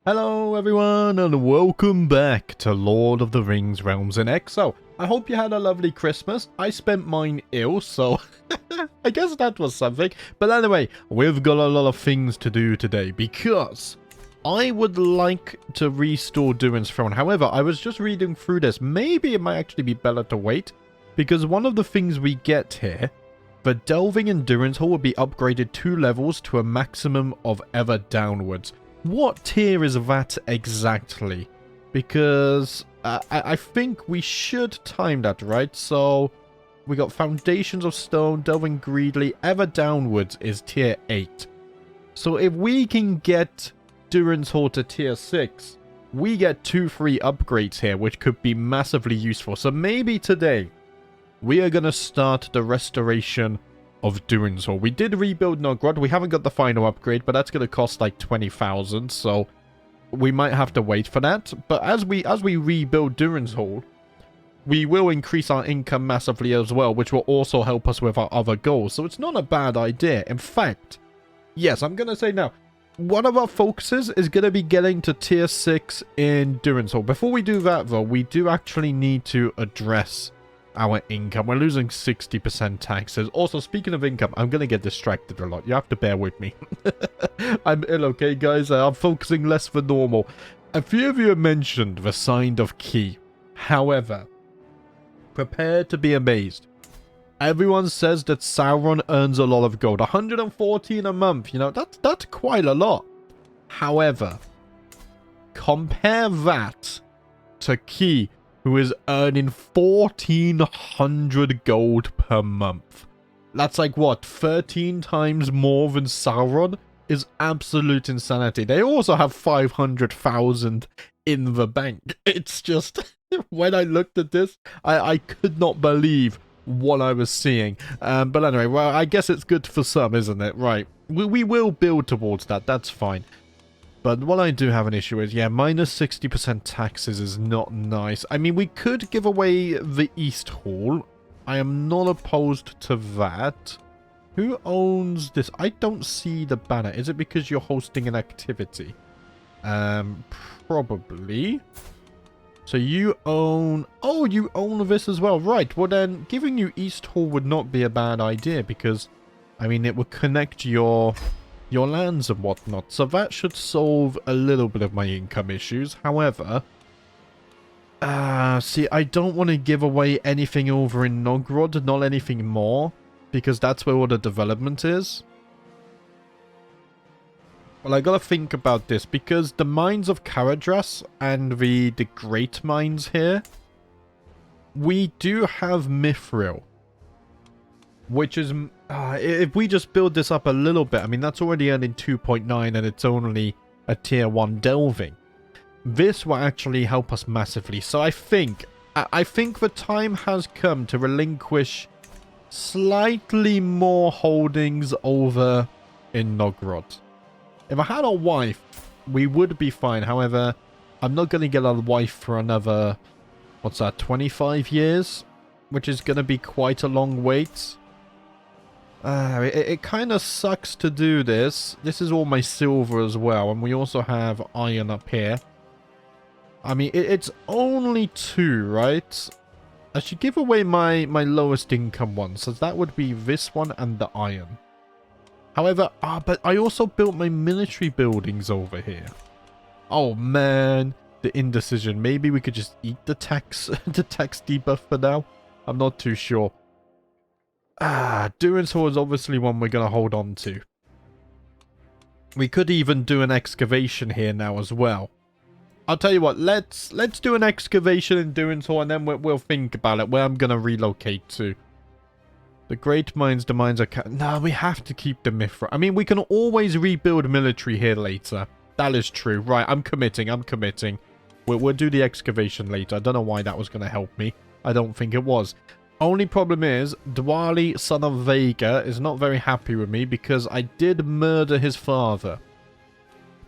Hello everyone and welcome back to Lord of the Rings Realms in Exile. I hope you had a lovely Christmas. I spent mine ill, so I guess that was something. But anyway, we've got a lot of things to do today because I would like to restore Durin's Throne. However, I was just reading through this. Maybe it might actually be better to wait because one of the things we get here, the Delving in Durin's Hall will be upgraded 2 levels to a maximum of ever downwards. What tier is that exactly? Because I think we should time that, right? So we got Foundations of Stone, Delving Greedily, Ever Downwards is tier 8. So if we can get Durin's Hall to tier 6, we get 2 free upgrades here, which could be massively useful. So maybe today we are going to start the restoration of Durin's Hall. We did rebuild Nogrod. We haven't got the final upgrade, but that's going to cost like 20,000, so we might have to wait for that. But as we rebuild Durin's Hall, we will increase our income massively as well, which will also help us with our other goals. So it's not a bad idea. In fact, yes, I'm going to say now, one of our focuses is going to be getting to tier 6 in Durin's Hall. Before we do that, though, we do actually need to address our income. We're losing 60% taxes. Also, speaking of income, I'm going to get distracted a lot. You have to bear with me. I'm ill, okay, guys? I'm focusing less than normal. A few of you have mentioned the Sign of Key. However, prepare to be amazed. Everyone says that Sauron earns a lot of gold. 114 a month, you know, that's quite a lot. However, compare that to Key, who is earning 1,400 gold per month. That's like, what, 13 times more than Sauron? Is absolute insanity. They also have 500,000 in the bank. It's just, when I looked at this, I could not believe what I was seeing. But anyway, well, I guess it's good for some, isn't it? Right. We will build towards that. That's fine. But what I do have an issue is, yeah, minus 60% taxes is not nice. I mean, we could give away the East Hall. I am not opposed to that. Who owns this? I don't see the banner. Is it because you're hosting an activity? Probably. So you own... Oh, you own this as well. Right. Well, then, giving you East Hall would not be a bad idea because, I mean, it would connect your lands and whatnot. So that should solve a little bit of my income issues. However, see, I don't want to give away anything over in Nogrod, not anything more, because that's where all the development is. Well, I gotta think about this, because the mines of Caradhras and the Great Mines here, we do have Mithril, which is... if we just build this up a little bit, I mean, that's already earning 2.9 and it's only a tier 1 delving. This will actually help us massively. So I think the time has come to relinquish slightly more holdings over in Nogrod. If I had a wife, we would be fine. However, I'm not going to get a wife for another, what's that, 25 years? Which is going to be quite a long wait. It kind of sucks to do this. This is all my silver as well. And we also have iron up here. I mean, it's only 2, right? I should give away my lowest income one. So that would be this one and the iron. However, but I also built my military buildings over here. Oh, man. The indecision. Maybe we could just eat the tax, the tax debuff for now. I'm not too sure. Durin's Hall is obviously one we're going to hold on to. We could even do an excavation here now as well. I'll tell you what, let's do an excavation in Durin's Hall and then we'll think about it, where I'm going to relocate to. The Great Mines, the mines are... No, we have to keep the Mithril. I mean, we can always rebuild military here later. That is true. Right, I'm committing. We'll do the excavation later. I don't know why that was going to help me. I don't think it was. Only problem is, Dwali, son of Vega, is not very happy with me because I did murder his father.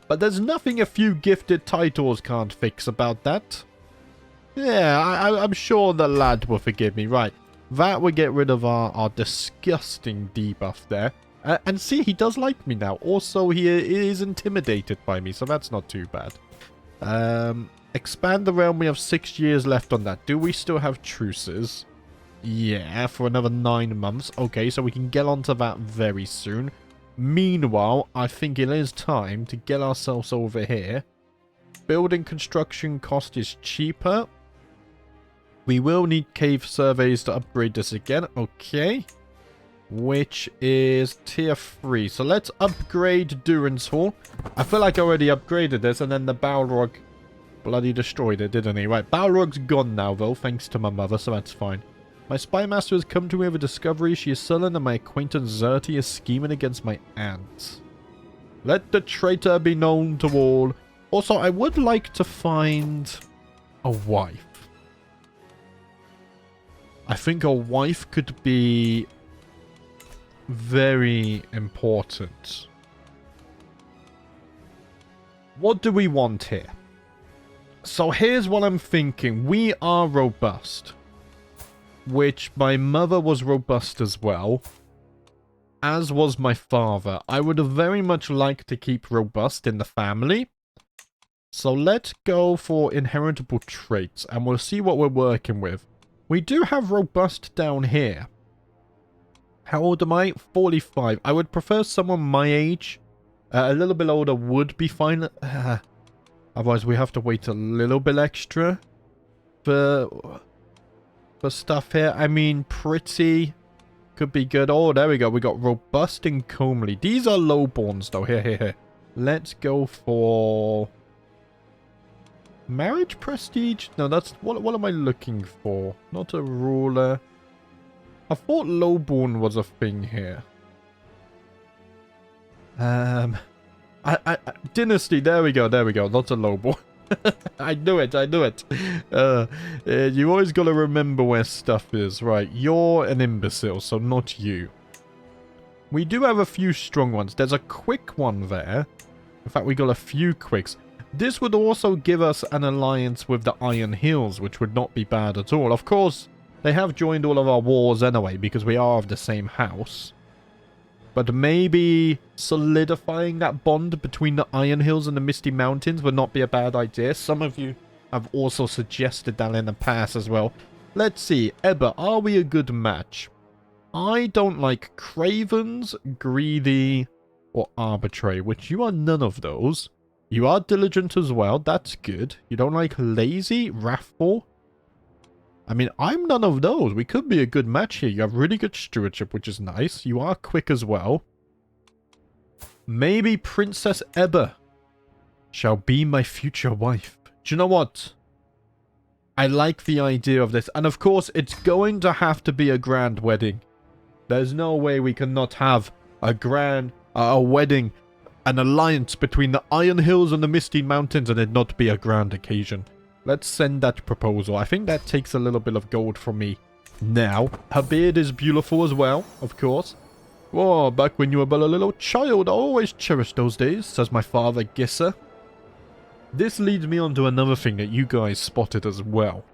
But there's nothing a few gifted titles can't fix about that. Yeah, I'm sure the lad will forgive me. Right, that will get rid of our disgusting debuff there. And see, he does like me now. Also, he is intimidated by me, so that's not too bad. Expand the realm. We have 6 years left on that. Do we still have truces? Yeah, for another 9 months. Okay, so we can get onto that very soon. Meanwhile, I think it is time to get ourselves over here. Building construction cost is cheaper. We will need cave surveys to upgrade this again. Okay. Which is tier 3. So let's upgrade Durance Hall. I feel like I already upgraded this, and then the Balrog bloody destroyed it, didn't he? Right, Balrog's gone now, though, thanks to my mother, so that's fine. My spy master has come to me with a discovery. She is sullen, and my acquaintance Zerti is scheming against my aunt. Let the traitor be known to all. Also, I would like to find a wife. I think a wife could be very important. What do we want here? So here's what I'm thinking. We are robust, which my mother was robust as well, as was my father. I would very much like to keep robust in the family. So let's go for inheritable traits, and we'll see what we're working with. We do have robust down here. How old am I? 45. I would prefer someone my age. A little bit older would be fine. Otherwise, we have to wait a little bit extra for stuff here. I mean, pretty could be good. Oh, there we go. We got robust and comely. These are lowborns, though. Here. Let's go for marriage prestige. No, that's what am I looking for? Not a ruler. I thought lowborn was a thing here. Dynasty, there we go. Not a lowborn. I knew it. You always got to remember where stuff is. Right, you're an imbecile, so not you. We do have a few strong ones. There's a quick one there. In fact, we got a few quicks. This would also give us an alliance with the Iron Hills, which would not be bad at all. Of course, they have joined all of our wars anyway, because we are of the same house. But maybe solidifying that bond between the Iron Hills and the Misty Mountains would not be a bad idea. Some of you have also suggested that in the past as well. Let's see. Eber, are we a good match? I don't like cravens, greedy, or arbitrary, which you are none of those. You are diligent as well. That's good. You don't like lazy, wrathful. I mean, I'm none of those. We could be a good match here. You have really good stewardship, which is nice. You are quick as well. Maybe Princess Eber shall be my future wife. Do you know what? I like the idea of this. And of course, it's going to have to be a grand wedding. There's no way we cannot have a wedding, an alliance between the Iron Hills and the Misty Mountains and it not be a grand occasion. Let's send that proposal. I think that takes a little bit of gold from me now. Her beard is beautiful as well, of course. Oh, back when you were but a little child, I always cherished those days, says my father, Gisser. This leads me on to another thing that you guys spotted as well.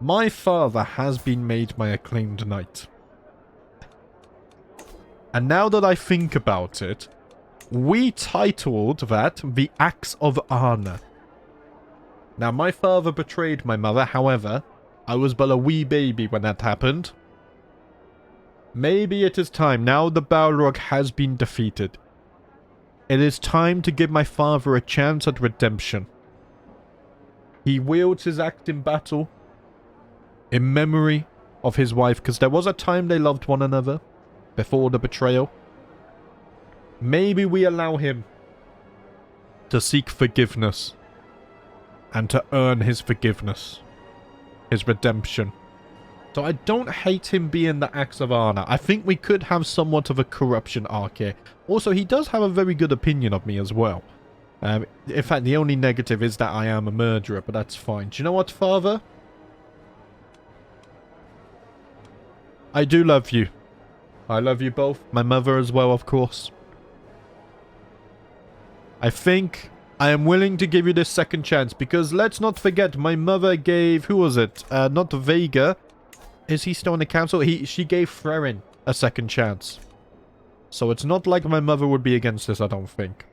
My father has been made my acclaimed knight. And now that I think about it, we titled that the Axe of Arna. Now, my father betrayed my mother, however, I was but a wee baby when that happened. Maybe it is time, now the Balrog has been defeated. It is time to give my father a chance at redemption. He wields his axe in battle, in memory of his wife, because there was a time they loved one another, before the betrayal. Maybe we allow him to seek forgiveness. And to earn his forgiveness. His redemption. So I don't hate him being the Axe of Arna. I think we could have somewhat of a corruption arc here. Also, he does have a very good opinion of me as well. In fact, the only negative is that I am a murderer, but that's fine. Do you know what, father? I do love you. I love you both. My mother as well, of course. I think I am willing to give you this second chance, because let's not forget, my mother gave, who was it? Not Vega. Is he still in the council? She gave Frerin a second chance. So it's not like my mother would be against this, I don't think.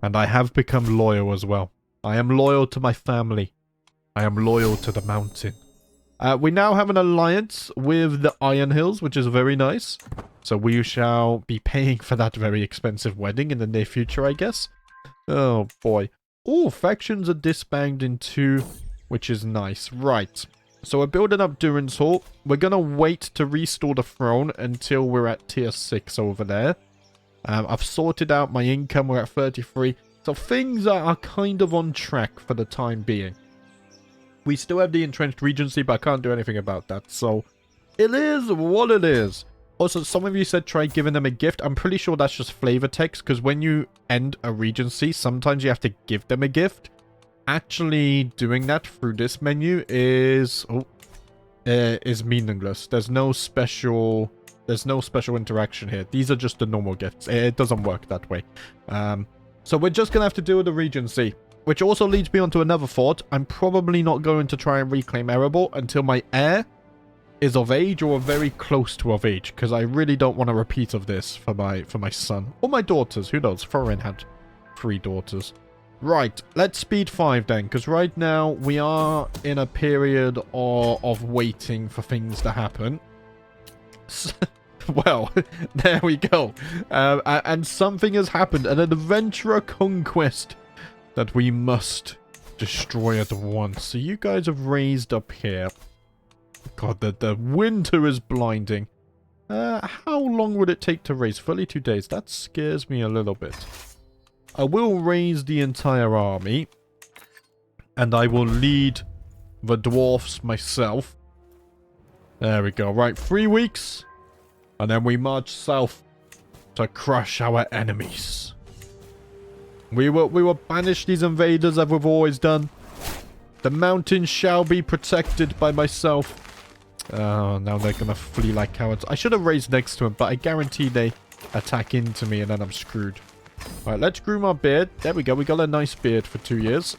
And I have become loyal as well. I am loyal to my family. I am loyal to the mountain. We now have an alliance with the Iron Hills, which is very nice. So we shall be paying for that very expensive wedding in the near future, I guess. Oh, boy. Oh, factions are disbanded in 2, which is nice. Right. So we're building up Durin's Hall. We're going to wait to restore the throne until we're at tier 6 over there. I've sorted out my income. We're at 33. So things are kind of on track for the time being. We still have the entrenched regency, but I can't do anything about that. So it is what it is. Also, some of you said try giving them a gift. I'm pretty sure that's just flavor text, because when you end a regency, sometimes you have to give them a gift. Actually doing that through this menu is meaningless. There's no special interaction here. These are just the normal gifts. It doesn't work that way. So we're just gonna have to deal with the regency, which also leads me on to another thought. I'm probably not going to try and reclaim Erebor until my heir is of age or very close to of age, because I really don't want a repeat of this for my son or my daughters. Who knows? Thorin had 3 daughters. Right, let's speed 5 then, because right now we are in a period of waiting for things to happen. Well, there we go. And something has happened, an adventurer conquest that we must destroy at once. So you guys have raised up here. God, the winter is blinding. How long would it take to raise? 32 days. That scares me a little bit. I will raise the entire army. And I will lead the dwarfs myself. There we go. Right, 3 weeks. And then we march south to crush our enemies. We will banish these invaders as we've always done. The mountains shall be protected by myself. Oh, now they're going to flee like cowards. I should have raised next to them, but I guarantee they attack into me and then I'm screwed. Alright, let's groom our beard. There we go. We got a nice beard for 2 years.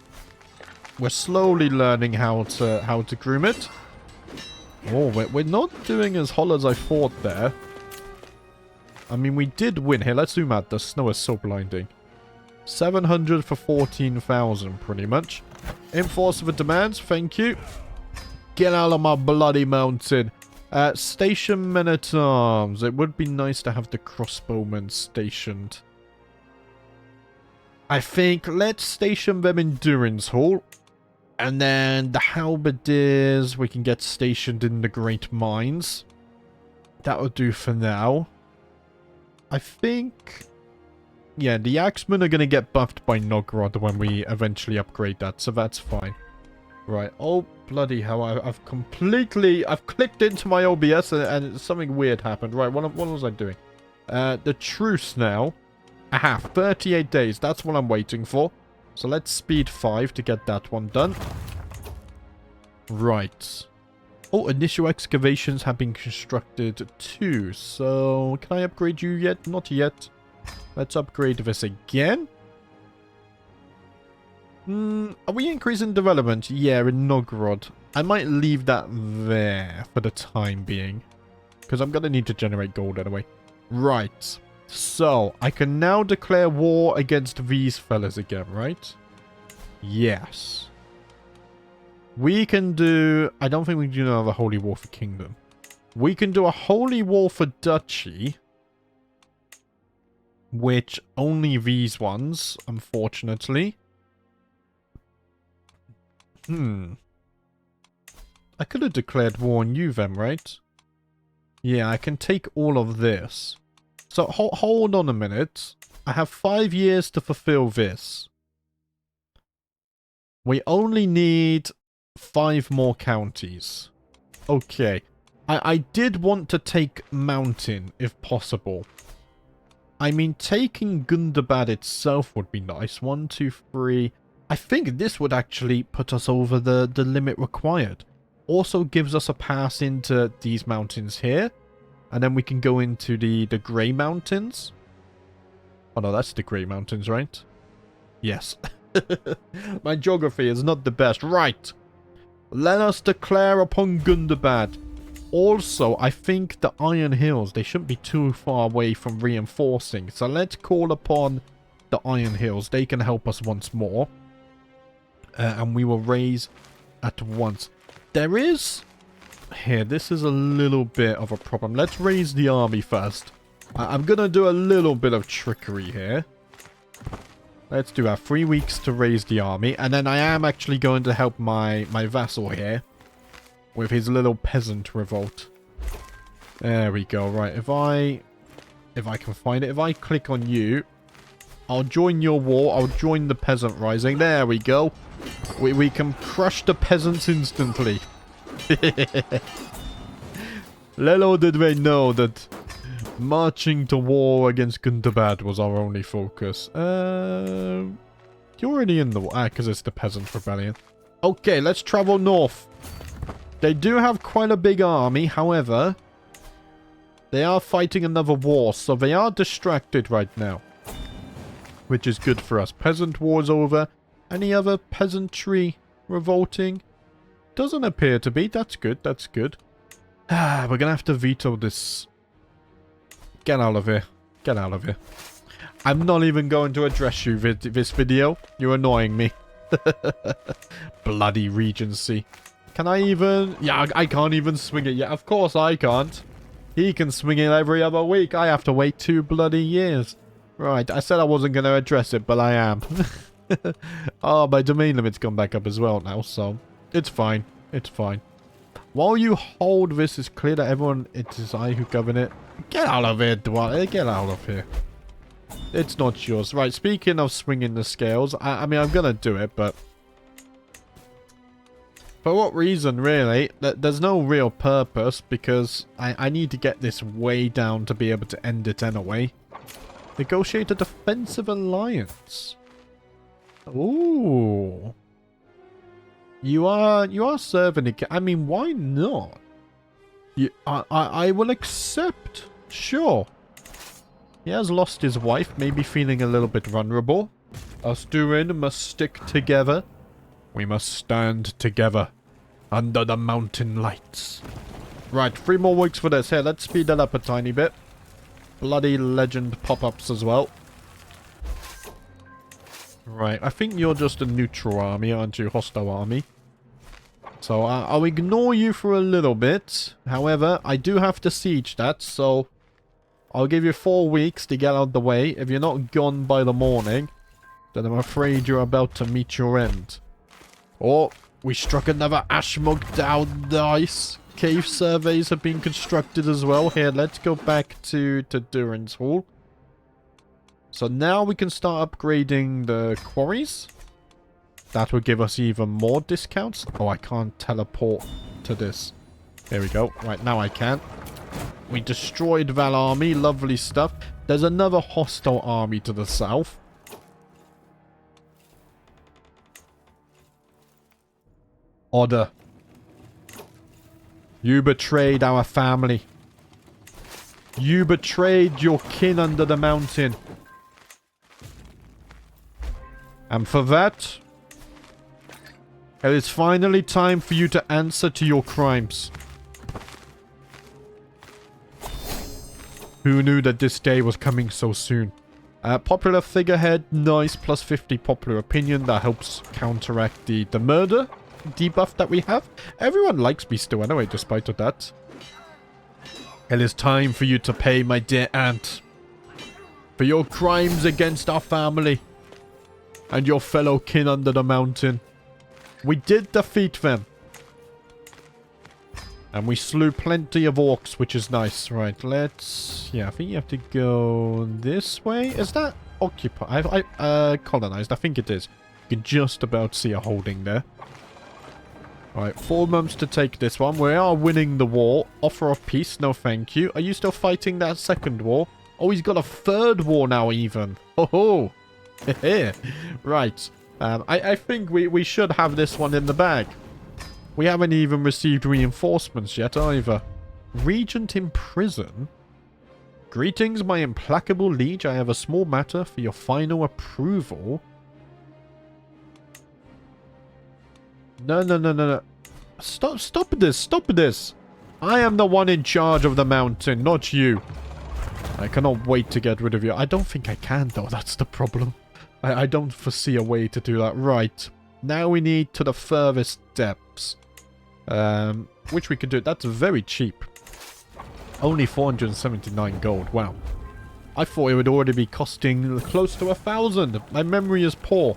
We're slowly learning how to groom it. Oh, we're not doing as hot as I thought there. I mean, we did win. Here, let's zoom out. The snow is so blinding. 700 for 14,000, pretty much. Enforce the demands. Thank you. Get out of my bloody mountain. Station men-at-arms. It would be nice to have the crossbowmen stationed. I think let's station them in Durin's Hall. And then the halberdiers we can get stationed in the Great Mines. That will do for now. I think... yeah, the axemen are going to get buffed by Nogrod when we eventually upgrade that, so that's fine. Right, oh bloody hell, I've clicked into my OBS and something weird happened. Right, what was I doing? The truce now. Aha, 38 days, that's what I'm waiting for. So let's speed 5 to get that one done. Right. Oh, initial excavations have been constructed too. So, can I upgrade you yet? Not yet. Let's upgrade this again. Are we increasing development? Yeah, in Nogrod. I might leave that there for the time being. Because I'm going to need to generate gold anyway. Right. So, I can now declare war against these fellas again, right? Yes. We can do... I don't think we can do another holy war for kingdom. We can do a holy war for duchy. Which only these ones, unfortunately. I could have declared war on you then, right? Yeah, I can take all of this. So, hold on a minute. I have 5 years to fulfill this. We only need 5 more counties. Okay. I did want to take Mountain, if possible. I mean, taking Gundabad itself would be nice. 1, 2, 3... I think this would actually put us over the limit required. Also gives us a pass into these mountains here. And then we can go into the Grey Mountains. Oh no, that's the Grey Mountains, right? Yes. My geography is not the best. Right. Let us declare upon Gundabad. Also, I think the Iron Hills, they shouldn't be too far away from reinforcing. So let's call upon the Iron Hills. They can help us once more. And we will raise at once. There is... Here, this is a little bit of a problem. Let's raise the army first. I'm going to do a little bit of trickery here. Let's do our 3 weeks to raise the army. And then I am actually going to help my vassal here with his little peasant revolt. There we go. Right, if I can find it. If I click on you, I'll join your war. I'll join the peasant rising. There we go. We can crush the peasants instantly. Little did we know that marching to war against Gundabad was our only focus. You're already in the war. Because it's the peasant rebellion. Okay, let's travel north. They do have quite a big army. However, they are fighting another war. So they are distracted right now. Which is good for us. Peasant war's over. Any other peasantry revolting? Doesn't appear to be. That's good. That's good. We're going to have to veto this. Get out of here. Get out of here. I'm not even going to address you this video. You're annoying me. Bloody Regency. Can I even... Yeah, I can't even swing it yet. Of course I can't. He can swing it every other week. I have to wait 2 bloody years. Right, I said I wasn't going to address it, but I am. Oh, my domain limit's gone back up as well now, so... It's fine. It's fine. While you hold this, it's clear that everyone... It is I who govern it. Get out of here, Dwarves. Get out of here. It's not yours. Right, speaking of swinging the scales, I mean, I'm going to do it, but... For what reason, really? There's no real purpose, because I need to get this way down to be able to end it anyway. Negotiate a defensive alliance. Ooh. You are serving it. I mean, why not? I will accept. Sure. He has lost his wife, maybe feeling a little bit vulnerable. Us Durin must stick together. We must stand together under the mountain lights. Right, 3 more weeks for this. Here, let's speed that up a tiny bit. Bloody legend pop-ups as well. Right, I think you're just a neutral army, aren't you? Hostile army. So I'll ignore you for a little bit. However, I do have to siege that, so I'll give you 4 weeks to get out of the way. If you're not gone by the morning, then I'm afraid you're about to meet your end. Oh, we struck another Ashmog down. Nice. Cave surveys have been constructed as well. Here, let's go back to Durin's Hall. So now we can start upgrading the quarries. That will give us even more discounts. Oh, I can't teleport to this. There we go. Right, now I can. We destroyed Val army. Lovely stuff. There's another hostile army to the south. Order. You betrayed our family. You betrayed your kin under the mountain. And for that, it is finally time for you to answer to your crimes. Who knew that this day was coming so soon? Popular figurehead, nice, plus 50 popular opinion. That helps counteract the murder debuff that we have. Everyone likes me still anyway, despite of that. It is time for you to pay, my dear aunt, for your crimes against our family and your fellow kin under the mountain. We did defeat them. And we slew plenty of orcs, which is nice. Right, let's... Yeah, I think you have to go this way. Is that occupied? Colonized. I think it is. You can just about see a holding there. Alright, 4 months to take this one. We are winning the war. Offer of peace. No, thank you. Are you still fighting that second war? Oh, he's got a 3rd war now, even. Oh, right. I think we should have this one in the bag. We haven't even received reinforcements yet, either. Regent in prison? Greetings, my implacable liege. I have a small matter for your final approval. No. Stop this. I am the one in charge of the mountain, not you. I cannot wait to get rid of you. I don't think I can, though. That's the problem. I don't foresee a way to do that. Right. Now we need to the furthest depths. Which we could do. That's very cheap. Only 479 gold. Wow. I thought it would already be costing close to 1,000. My memory is poor.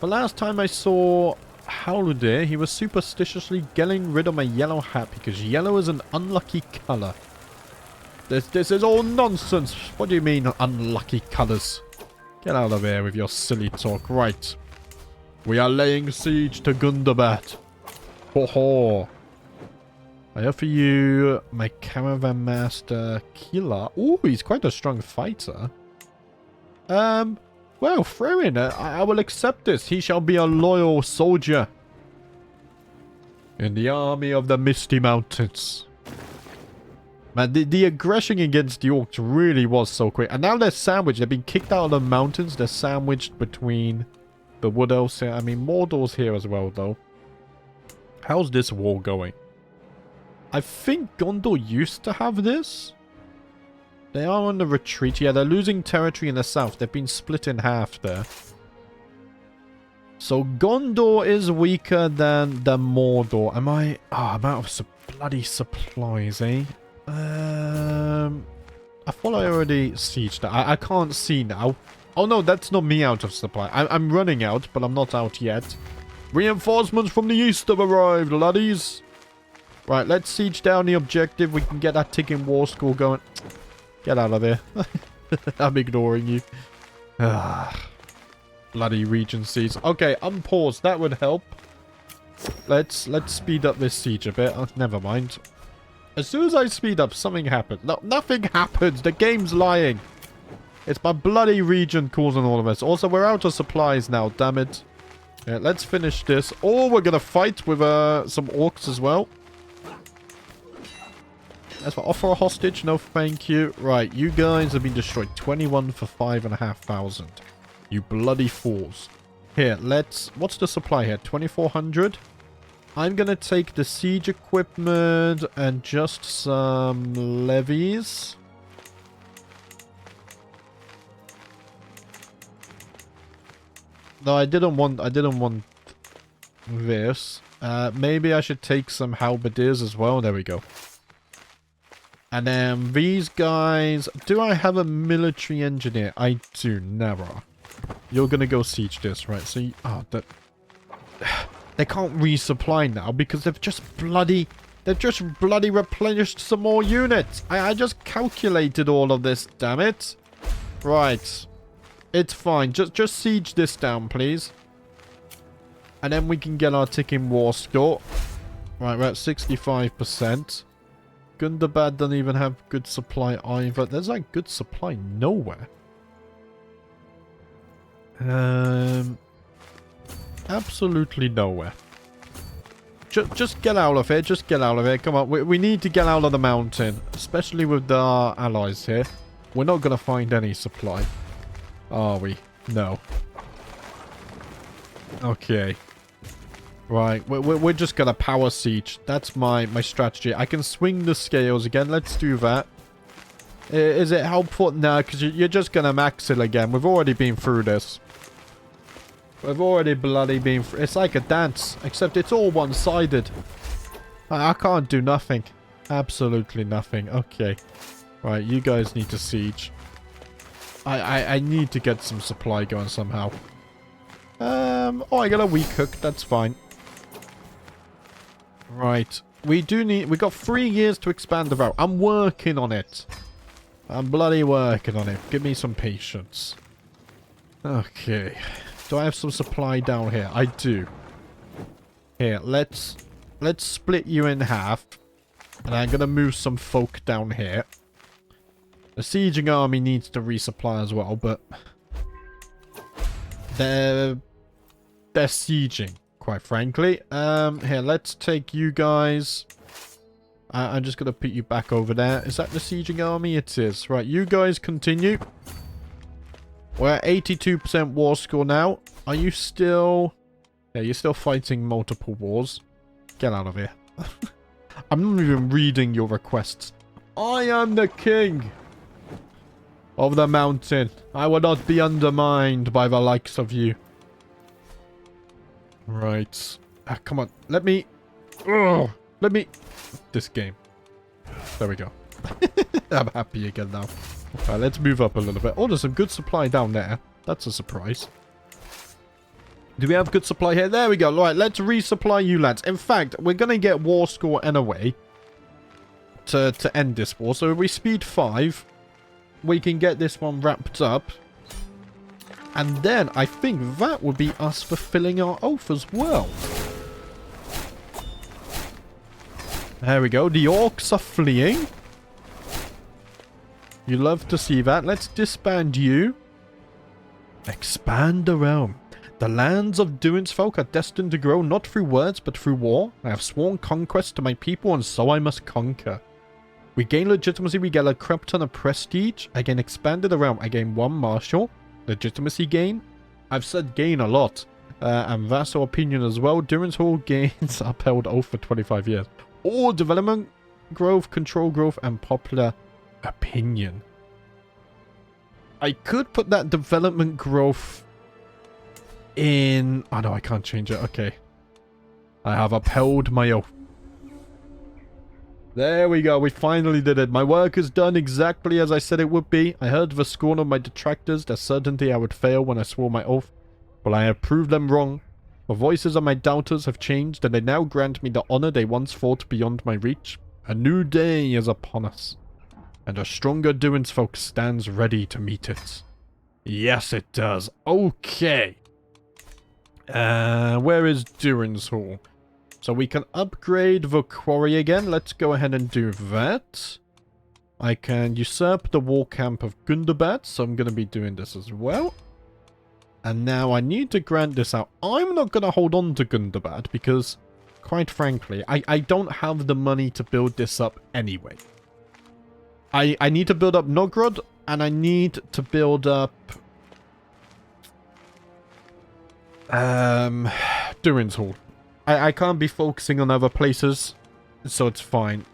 The last time I saw Howler, he was superstitiously getting rid of my yellow hat because yellow is an unlucky colour. This is all nonsense. What do you mean, unlucky colours? Get out of here with your silly talk. Right. We are laying siege to Gundabad. Ho ho. I offer you my Caravan Master Killer. Ooh, he's quite a strong fighter. Well, throw in. I will accept this. He shall be a loyal soldier. In the army of the Misty Mountains. Man, the aggression against the orcs really was so quick. And now they're sandwiched. They've been kicked out of the mountains. They're sandwiched between the wood elves here. I mean, Mordor's here as well, though. How's this war going? I think Gondor used to have this. They are on the retreat. Yeah, they're losing territory in the south. They've been split in half there. So Gondor is weaker than Mordor. Am I... Oh, I'm out of bloody supplies, eh? I thought I already sieged that. I can't see now. Oh no, that's not me out of supply. I'm running out, but I'm not out yet. Reinforcements from the east have arrived, laddies. Right, let's siege down the objective. We can get that ticking war score going. Get out of here. I'm ignoring you. Bloody regencies. Okay, unpause. That would help. Let's speed up this siege a bit. Oh, never mind. As soon as I speed up, something happens. No, nothing happens. The game's lying. It's my bloody region causing all of this. Also, we're out of supplies now, damn it. Yeah, let's finish this. Or we're going to fight with some orcs as well. As for offer a hostage, no thank you. Right, you guys have been destroyed. 21 for 5,500. You bloody fools. Here, let's... What's the supply here? 2,400? I'm going to take the siege equipment and just some levies. No, I didn't want this. Maybe I should take some halberdiers as well. There we go. And then these guys... Do I have a military engineer? I do, never. You're going to go siege this, right? So, they can't resupply now because they've just bloody replenished some more units. I just calculated all of this, damn it. Right. It's fine. Just siege this down, please. And then we can get our ticking war score. Right, we're at 65%. Gundabad doesn't even have good supply either. There's like good supply nowhere. Absolutely nowhere. Just get out of here. Just get out of here. Come on. We need to get out of the mountain. Especially with our allies here. We're not going to find any supply. Are we? No. Okay. Right. We're just going to power siege. That's my strategy. I can swing the scales again. Let's do that. Is it helpful? No, because you're just going to max it again. We've already been through this. We've already bloody been through. It's like a dance, except it's all one-sided. I can't do nothing. Absolutely nothing. Okay. Right, you guys need to siege. I need to get some supply going somehow. Oh, I got a weak hook. That's fine. Right. We got 3 years to expand the route. I'm working on it. I'm bloody working on it. Give me some patience. Okay. Do I have some supply down here? I do. Here, let's split you in half. And I'm going to move some folk down here. The sieging army needs to resupply as well, but... They're sieging, quite frankly. Here, let's take you guys. I'm just going to put you back over there. Is that the sieging army? It is. Right, you guys continue. We're at 82% war score now. Are you still... Yeah, you're still fighting multiple wars. Get out of here. I'm not even reading your requests. I am the king of the mountain. I will not be undermined by the likes of you. Right. Come on. Let me... This game. There we go. I'm happy again now. Alright, let's move up a little bit. Oh, there's some good supply down there. That's a surprise. Do we have good supply here? There we go. Alright, let's resupply you lads. In fact, we're going to get war score anyway to end this war. So if we speed 5, we can get this one wrapped up. And then I think that would be us fulfilling our oath as well. There we go. The orcs are fleeing. You love to see that. Let's disband you. Expand the realm. The lands of Durin's folk are destined to grow not through words but through war. I have sworn conquest to my people and so I must conquer. We gain legitimacy, we get a crap ton of prestige. I gain expanded the realm. I gain 1 martial. Legitimacy gain. I've said gain a lot. And vassal opinion as well. Durin's Hall gains upheld oath for 25 years. Or development growth, control growth, and popular opinion. I could put that development growth in... Oh no, I can't change it. Okay. I have upheld my oath. There we go. We finally did it. My work is done exactly as I said it would be. I heard the scorn of my detractors, their certainty I would fail when I swore my oath. Well, I have proved them wrong. The voices of my doubters have changed, and they now grant me the honor they once thought beyond my reach. A new day is upon us, and a stronger Durin's folk stands ready to meet it. Yes, it does. Okay. Where is Durin's Hall? So we can upgrade the quarry again. Let's go ahead and do that. I can usurp the war camp of Gundabad, so I'm going to be doing this as well. And now I need to grant this out. I'm not going to hold on to Gundabad because, quite frankly, I don't have the money to build this up anyway. I need to build up Nogrod, and I need to build up Durin's Hall. I can't be focusing on other places, so it's fine.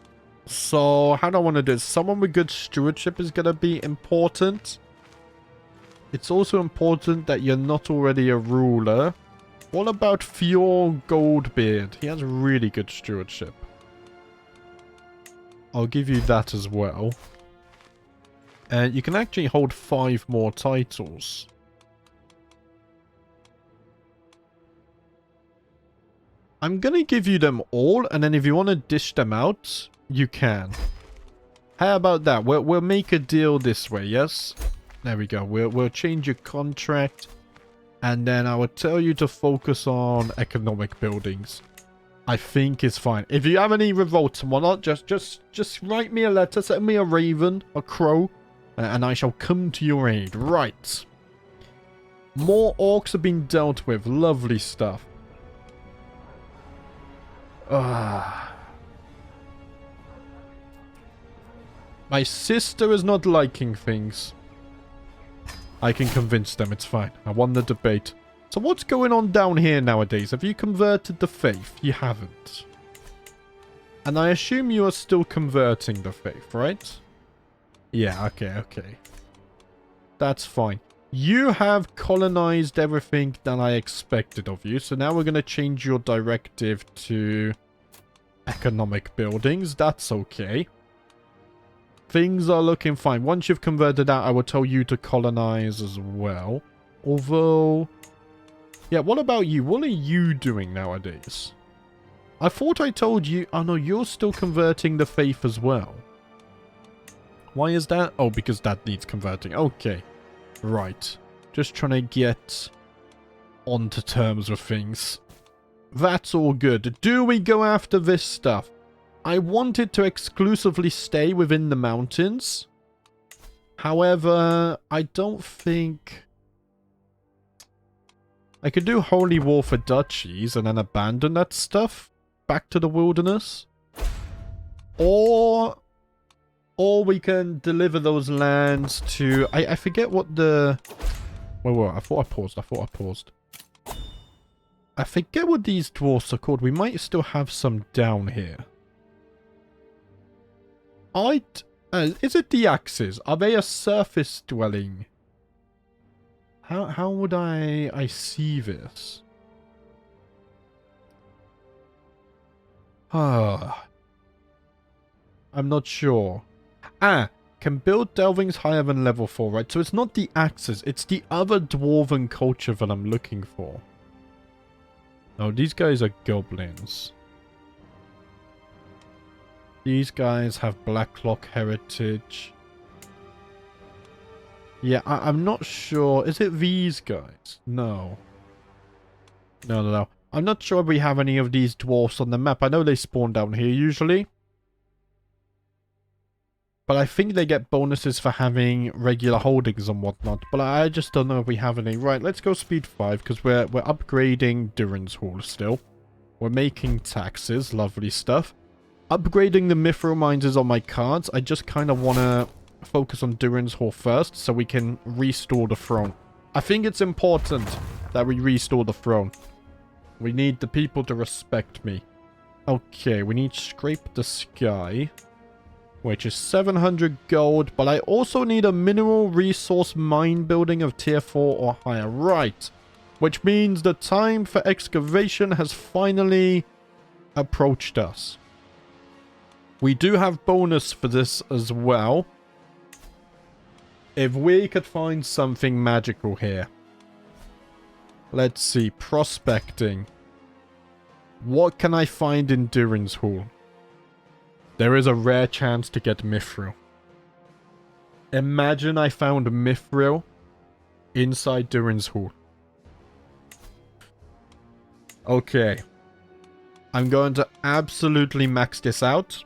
So, how do I want to do this? Someone with good stewardship is going to be important. It's also important that you're not already a ruler. What about Fjord Goldbeard? He has really good stewardship. I'll give you that as well. And you can actually hold 5 more titles. I'm going to give you them all, and then if you want to dish them out, you can. How about that? We'll make a deal this way, yes? There we go. We'll change your contract, and then I will tell you to focus on economic buildings. I think it's fine. If you have any revolts and whatnot, just write me a letter, send me a raven, a crow, and I shall come to your aid. Right. More orcs have been dealt with. Lovely stuff. My sister is not liking things. I can convince them, it's fine. I won the debate. So what's going on down here nowadays? Have you converted the faith? You haven't. And I assume you are still converting the faith, right? Yeah, okay. That's fine. You have colonized everything that I expected of you. So now we're going to change your directive to economic buildings. That's okay. Things are looking fine. Once you've converted that, I will tell you to colonize as well. Although... Yeah, what about you? What are you doing nowadays? I thought I told you... Oh no, you're still converting the faith as well. Why is that? Oh, because that needs converting. Okay. Right. Just trying to get onto terms with things. That's all good. Do we go after this stuff? I wanted to exclusively stay within the mountains. However, I don't think... I could do Holy War for duchies and then abandon that stuff back to the wilderness. Or we can deliver those lands to... I forget what the... Wait, I thought I paused. I forget what these dwarfs are called. We might still have some down here. Is it the axes? Are they a surface dwelling? How would I see this? Ah, I'm not sure. Can build delvings higher than level 4, right? So it's not the axes, it's the other dwarven culture that I'm looking for. Oh, these guys are goblins. These guys have Blacklock heritage. Yeah, I'm not sure. Is it these guys? No. No. I'm not sure if we have any of these dwarfs on the map. I know they spawn down here usually. But I think they get bonuses for having regular holdings and whatnot. But I just don't know if we have any. Right, let's go speed 5 because we're upgrading Durin's Hall still. We're making taxes. Lovely stuff. Upgrading the Mithril mines is on my cards. I just kind of want to focus on Durin's Hall first so we can restore the throne. I think it's important that we restore the throne. We need the people to respect me. Okay, we need Scrape the Sky, which is 700 gold, but I also need a mineral resource mine building of tier 4 or higher. Right, which means the time for excavation has finally approached us. We do have bonus for this as well. If we could find something magical here. Let's see. Prospecting. What can I find in Durin's Hall? There is a rare chance to get Mithril. Imagine I found Mithril inside Durin's Hall. Okay. I'm going to absolutely max this out.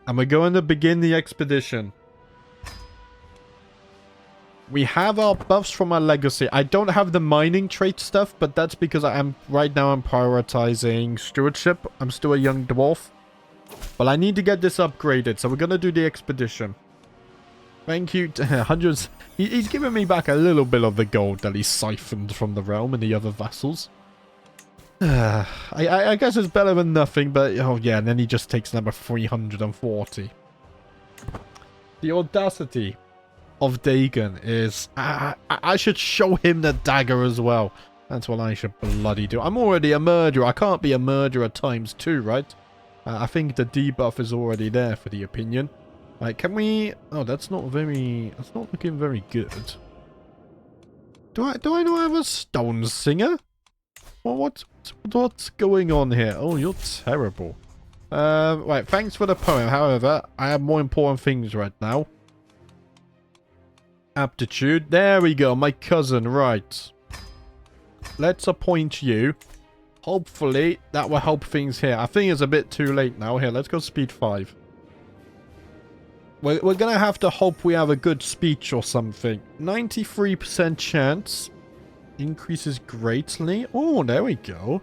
And we're going to begin the expedition. We have our buffs from our legacy. I don't have the mining trait stuff, but that's because right now I'm prioritizing stewardship. I'm still a young dwarf. But I need to get this upgraded, so we're going to do the expedition. Thank you. Hundreds. He's giving me back a little bit of the gold that he siphoned from the realm and the other vassals. I guess it's better than nothing, but oh yeah, and then he just takes number 340. The audacity of Dagon is... I should show him the dagger as well. That's what I should bloody do. I'm already a murderer. I can't be a murderer times 2, right? I think the debuff is already there for the opinion. Right, can we... Oh, that's not looking very good. Do I not have a stone singer? Well, what's going on here? Oh, you're terrible. Right, thanks for the poem. However, I have more important things right now. Aptitude. There we go, my cousin. Right. Let's appoint you. Hopefully, that will help things here. I think it's a bit too late now. Here, let's go speed 5. We're going to have to hope we have a good speech or something. 93% chance. Increases greatly. Oh, there we go.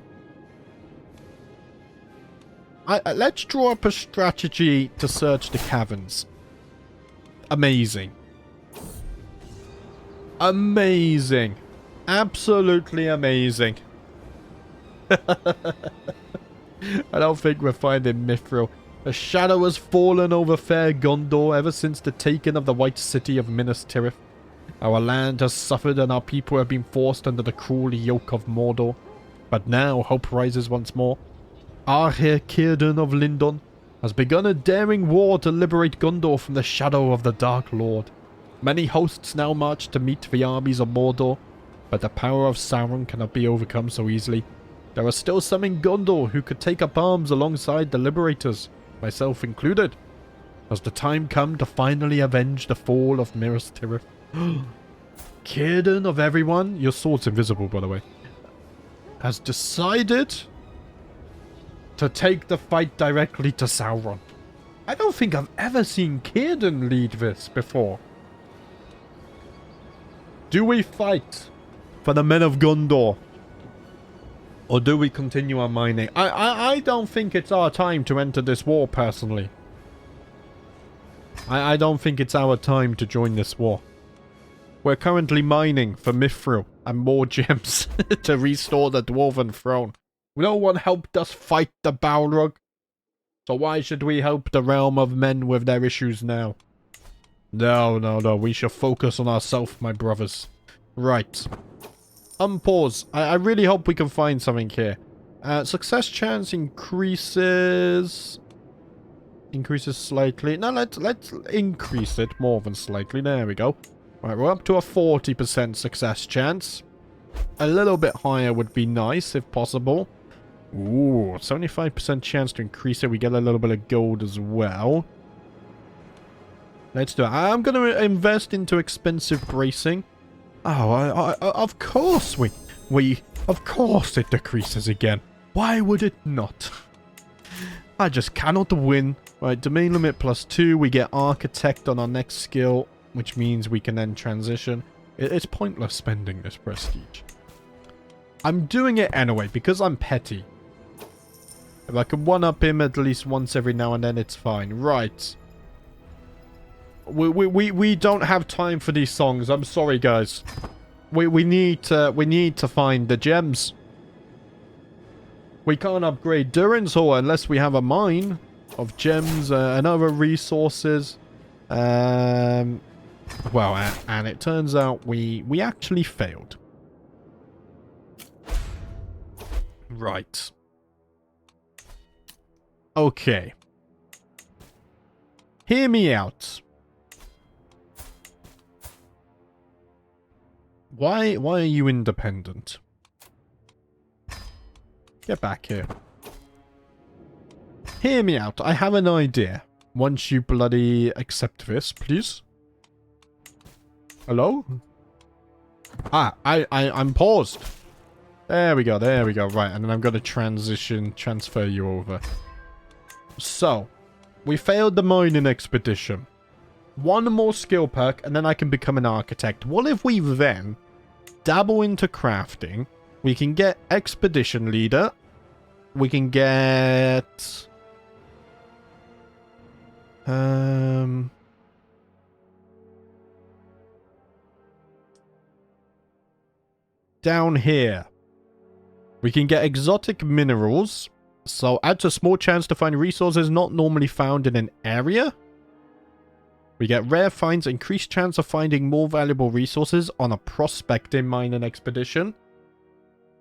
Let's draw up a strategy to search the caverns. Amazing. Amazing. Absolutely amazing. I don't think we're finding Mithril. A shadow has fallen over fair Gondor ever since the taking of the white city of Minas Tirith. Our land has suffered and our people have been forced under the cruel yoke of Mordor. But now hope rises once more. Arthur Círdan of Lindon has begun a daring war to liberate Gondor from the shadow of the Dark Lord. Many hosts now march to meet the armies of Mordor, but the power of Sauron cannot be overcome so easily. There are still some in Gondor who could take up arms alongside the liberators, myself included. Has the time come to finally avenge the fall of Minas Tirith? Círdan of everyone, your sword's invisible by the way, has decided to take the fight directly to Sauron. I don't think I've ever seen Círdan lead this before. Do we fight for the men of Gondor? Or do we continue our mining? I don't think it's our time to enter this war, personally. I don't think it's our time to join this war. We're currently mining for Mithril and more gems to restore the Dwarven throne. No one helped us fight the Balrog. So why should we help the realm of men with their issues now? No, no, no. We should focus on ourselves, my brothers. Right. Unpause. I really hope we can find something here. Success chance increases... Increases slightly. No, let's increase it more than slightly. There we go. Right, we're up to a 40% success chance. A little bit higher would be nice, if possible. Ooh, 75% chance to increase it. We get a little bit of gold as well. Let's do it. I'm going to invest into expensive bracing. Oh, of course of course it decreases again. Why would it not? I just cannot win. Right, domain limit +2. We get architect on our next skill, which means we can then transition. It's pointless spending this prestige. I'm doing it anyway because I'm petty. If I can one-up him at least once every now and then, it's fine. Right. We don't have time for these songs. I'm sorry, guys. We need to find the gems. We can't upgrade Durin's Hall unless we have a mine of gems and other resources. Well, and it turns out we actually failed. Right. Okay. Hear me out. Why are you independent? Get back here. Hear me out. I have an idea. Once you bloody accept this, please. Hello? I'm paused. There we go, there we go. Right, and then I'm going to transfer you over. So, we failed the mining expedition. One more skill perk, and then I can become an architect. What if we then dabble into crafting? We can get expedition leader. We can get... down here. We can get exotic minerals. So, adds a small chance to find resources not normally found in an area. We get rare finds, increased chance of finding more valuable resources on a prospecting mining expedition.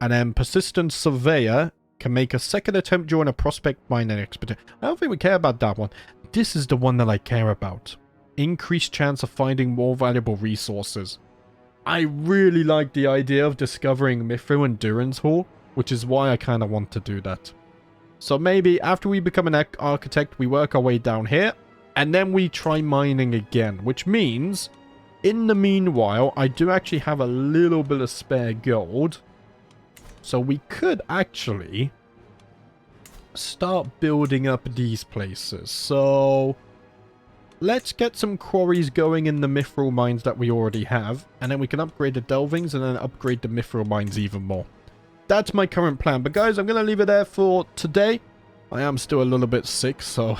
And then persistent surveyor can make a second attempt during a prospect mining expedition. I don't think we care about that one. This is the one that I care about. Increased chance of finding more valuable resources. I really like the idea of discovering Mithril and Durin's Hall, which is why I kind of want to do that. So maybe after we become an architect, we work our way down here, and then we try mining again, which means, in the meanwhile, I do actually have a little bit of spare gold. So we could actually start building up these places. So let's get some quarries going in the mithril mines that we already have, and then we can upgrade the delvings and then upgrade the mithril mines even more. That's my current plan. But guys, I'm going to leave it there for today. I am still a little bit sick, so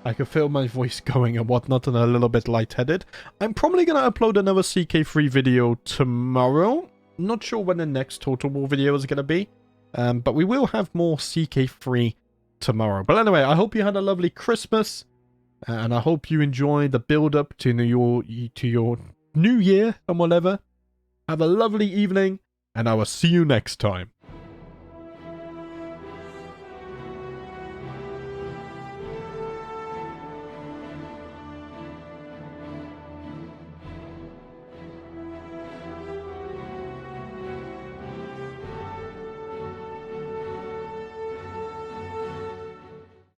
I can feel my voice going and whatnot and a little bit lightheaded. I'm probably going to upload another CK3 video tomorrow. Not sure when the next Total War video is going to be. But we will have more CK3 tomorrow. But anyway, I hope you had a lovely Christmas. And I hope you enjoy the build-up to your new year and whatever. Have a lovely evening. And I will see you next time.